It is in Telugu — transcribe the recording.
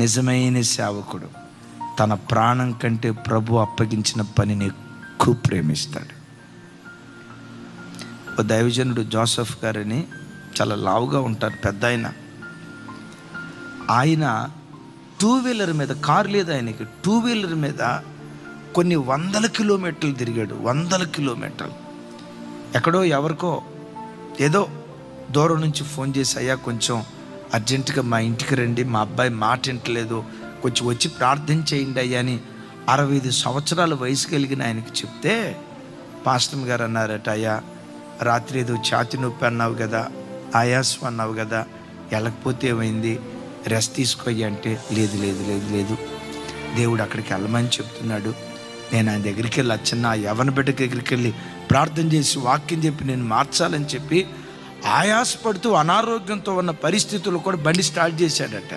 నిజమైన సేవకుడు తన ప్రాణం కంటే ప్రభు అప్పగించిన పనిని ఎక్కువ ప్రేమిస్తాడు. ఓ దైవజనుడు జోసెఫ్ గారని చాలా లావుగా ఉంటారు, పెద్ద ఆయన 2 వీలర్ మీద, కారు లేదు ఆయనకి, 2 వీలర్ మీద కొన్ని 100 కిలోమీటర్లు తిరిగాడు. 100 కిలోమీటర్లు. ఎక్కడో ఎవరికో ఏదో దూరం నుంచి ఫోన్ చేసి, అయ్యా కొంచెం అర్జెంటుగా మా ఇంటికి రండి, మా అబ్బాయి మాట వింటలేదు, కొంచెం వచ్చి ప్రార్థన చేయండి అయ్యా అని 65 సంవత్సరాల వయసు కలిగిన ఆయనకి చెప్తే, పాస్టర్ గారు అన్నారట, అయ్యా రాత్రి ఏదో ఛాతి నొప్పి అన్నావు కదా, ఆయాసం అన్నావు కదా, వెళ్ళకపోతే ఏమైంది, రెస్ట్ తీసుకోయ్యా అంటే, లేదు లేదు లేదు లేదు దేవుడు అక్కడికి వెళ్ళమని చెప్తున్నాడు, నేను ఆయన దగ్గరికి వెళ్ళి చిన్న యవన బిడ్డ దగ్గరికి వెళ్ళి ప్రార్థన చేసి వాక్యం చెప్పి నేను మార్చాలని చెప్పి ఆయాసపడుతూ అనారోగ్యంతో ఉన్న పరిస్థితుల్లో కూడా బండి స్టార్ట్ చేశాడట.